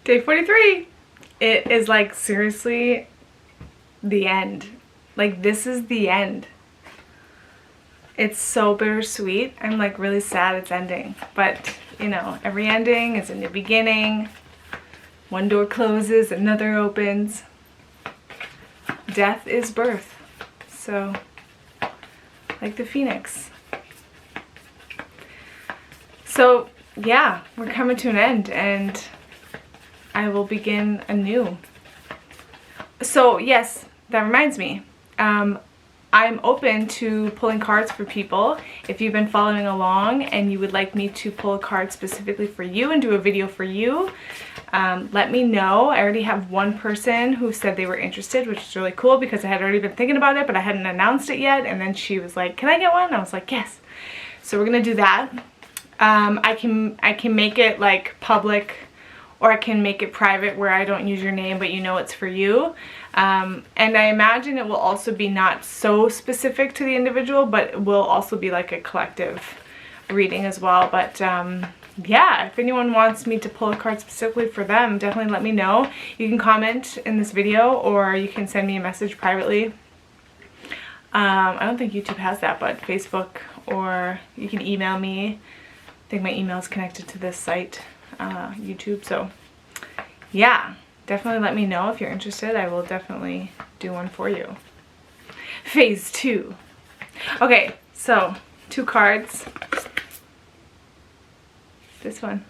Day 43. It is like seriously the end. Like this is the end. It's so bittersweet. I'm like really sad it's ending. But you know, every ending is a new beginning. One door closes, another opens. Death is birth. So, like the phoenix. So, yeah, we're coming to an end and I will begin anew. So, yes, that reminds me. I'm open to pulling cards for people. If you've been following along and you would like me to pull a card specifically for you and do a video for you, let me know. I already have one person who said they were interested, which is really cool because I had already been thinking about it, but I hadn't announced it yet. And then she was like, can I get one? And I was like, yes. So we're gonna do that. I can make it like public, or I can make it private where I don't use your name, but you know it's for you. And I imagine it will also be not so specific to the individual, but it will also be like a collective reading as well. But yeah, if anyone wants me to pull a card specifically for them, definitely let me know. You can comment in this video or you can send me a message privately. I don't think YouTube has that, but Facebook, or you can email me. I think my email is connected to this site, YouTube. So yeah, definitely let me know if you're interested. I will definitely do one for you. Phase 2. Okay, so 2 cards. This one.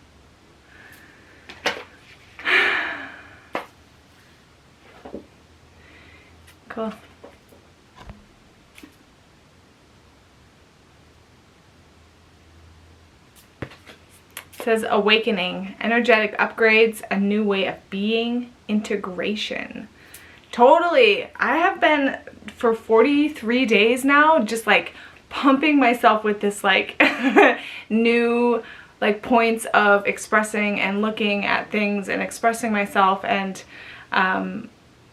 Cool. It says awakening, energetic upgrades, a new way of being, integration. Totally. I have been for 43 days now just like pumping myself with this like new like points of expressing and looking at things and expressing myself and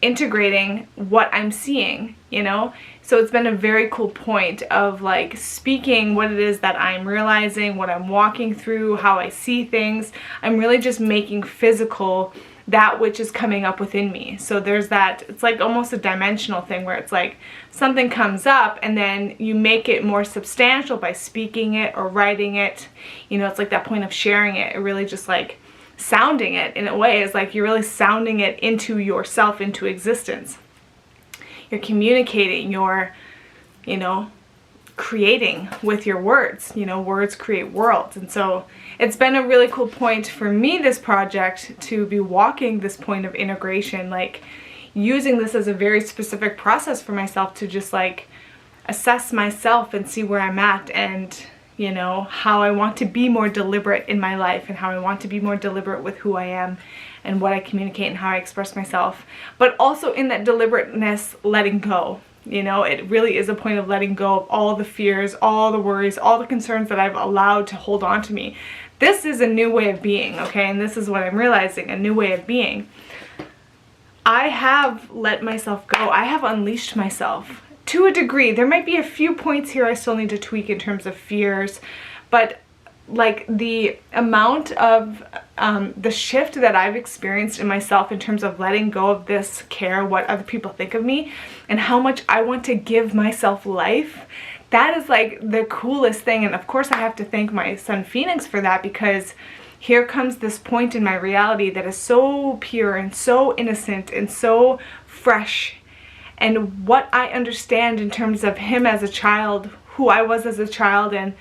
integrating what I'm seeing, you know? So it's been a very cool point of like speaking what it is that I'm realizing, what I'm walking through, how I see things. I'm really just making physical that which is coming up within me. So there's that, it's like almost a dimensional thing where it's like something comes up and then you make it more substantial by speaking it or writing it. You know, it's like that point of sharing it. It really just like sounding it in a way is like you're really sounding it into yourself, into existence. You're communicating, you're, you know, creating with your words. You know, words create worlds. And so it's been a really cool point for me, this project, to be walking this point of integration, like using this as a very specific process for myself to just like assess myself and see where I'm at, and you know, how I want to be more deliberate in my life and how I want to be more deliberate with who I am and what I communicate and how I express myself. But also in that deliberateness, letting go. You know, it really is a point of letting go of all the fears, all the worries, all the concerns that I've allowed to hold on to me. This is a new way of being, okay? And this is what I'm realizing, a new way of being. I have let myself go. I have unleashed myself. To a degree. There might be a few points here I still need to tweak in terms of fears, but like the amount of the shift that I've experienced in myself in terms of letting go of this care what other people think of me and how much I want to give myself life, that is like the coolest thing. And of course I have to thank my son Phoenix for that, because here comes this point in my reality that is so pure and so innocent and so fresh. And what I understand in terms of him as a child, who I was as a child, and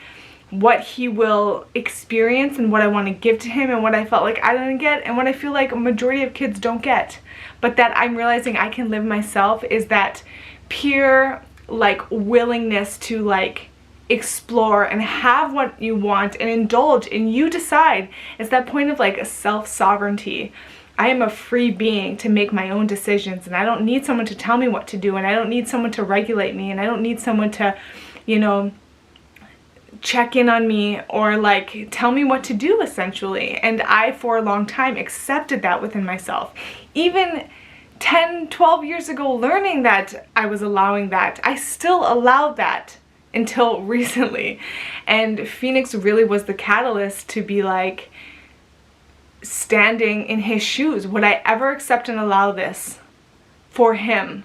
what he will experience and what I want to give to him and what I felt like I didn't get and what I feel like a majority of kids don't get, but that I'm realizing I can live myself, is that pure like willingness to like explore and have what you want and indulge, and you decide. It's that point of like a self-sovereignty. I am a free being to make my own decisions, and I don't need someone to tell me what to do, and I don't need someone to regulate me, and I don't need someone to, you know, check in on me or like tell me what to do, essentially. And I for a long time accepted that within myself. Even 10, 12 years ago, learning that I was allowing that, I still allowed that until recently. And Phoenix really was the catalyst to be like, standing in his shoes. Would I ever accept and allow this for him?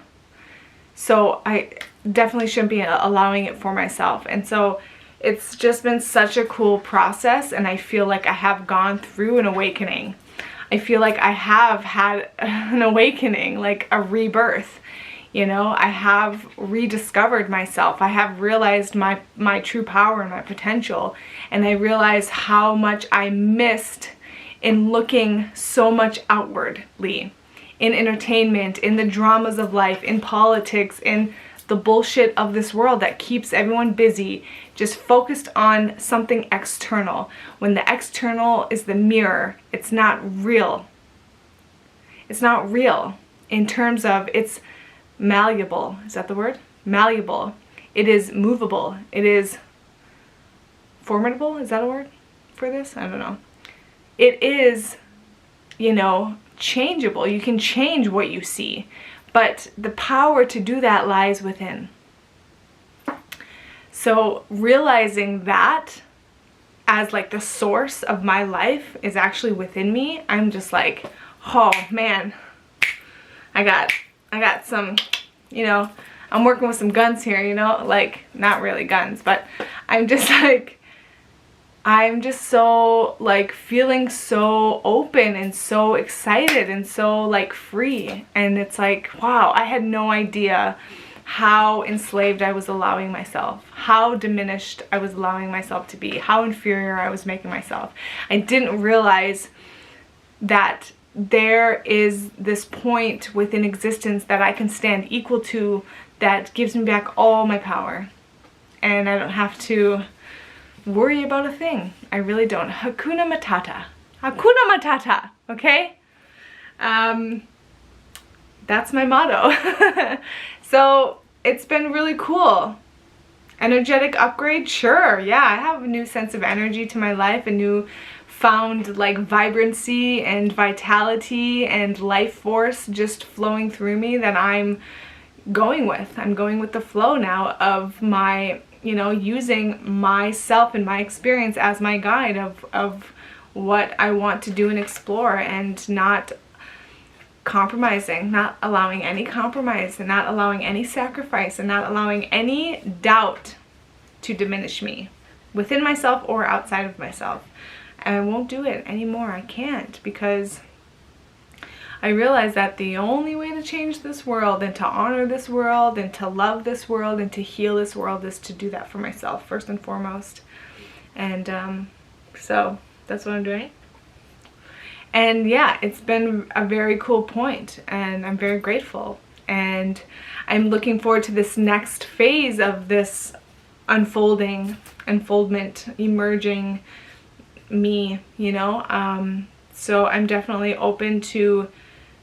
So I definitely shouldn't be allowing it for myself. And so it's just been such a cool process, and I feel like I have gone through an awakening. I feel like I have had an awakening, like a rebirth. You know, I have rediscovered myself. I have realized my true power and my potential. And I realized how much I missed in looking so much outwardly. In entertainment, in the dramas of life, in politics, in the bullshit of this world that keeps everyone busy, just focused on something external. When the external is the mirror, it's not real. It's not real in terms of it's malleable. Is that the word? Malleable. It is movable. It is formidable. Is that a word for this? I don't know. It is, you know, changeable. You can change what you see, but the power to do that lies within. So realizing that as like the source of my life is actually within me, I'm just like, oh man, I got some, you know, I'm working with some guns here, you know, like not really guns, but I'm just like, I'm just so like feeling so open and so excited and so like free. And it's like, wow, I had no idea how enslaved I was allowing myself, how diminished I was allowing myself to be, how inferior I was making myself. I didn't realize that there is this point within existence that I can stand equal to that gives me back all my power. And I don't have to worry about a thing. I really don't. Hakuna Matata. Hakuna Matata, okay? That's my motto. So it's been really cool. Energetic upgrade? Sure, yeah. I have a new sense of energy to my life, a new found like vibrancy and vitality and life force just flowing through me that I'm going with. I'm going with the flow now of my, you know, using myself and my experience as my guide of what I want to do and explore, and not compromising, not allowing any compromise, and not allowing any sacrifice, and not allowing any doubt to diminish me within myself or outside of myself. And I won't do it anymore. I can't, because I realize that the only way to change this world and to honor this world and to love this world and to heal this world is to do that for myself first and foremost. And so that's what I'm doing. And yeah, it's been a very cool point, and I'm very grateful. And I'm looking forward to this next phase of this unfoldment, emerging me, you know. So I'm definitely open to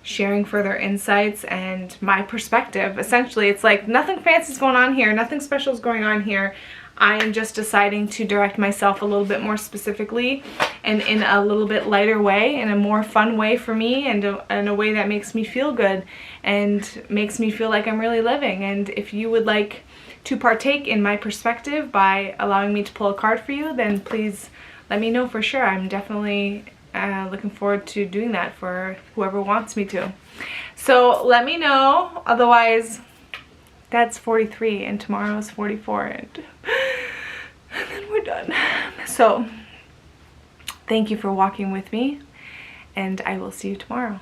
sharing further insights and my perspective. Essentially, it's like nothing fancy is going on here, nothing special is going on here. I am just deciding to direct myself a little bit more specifically and in a little bit lighter way, in a more fun way for me, and in a way that makes me feel good and makes me feel like I'm really living. And if you would like to partake in my perspective by allowing me to pull a card for you, then please let me know for sure. I'm definitely looking forward to doing that for whoever wants me to. So let me know. Otherwise, that's 43 and tomorrow's 44 and then we're done. So thank you for walking with me, and I will see you tomorrow.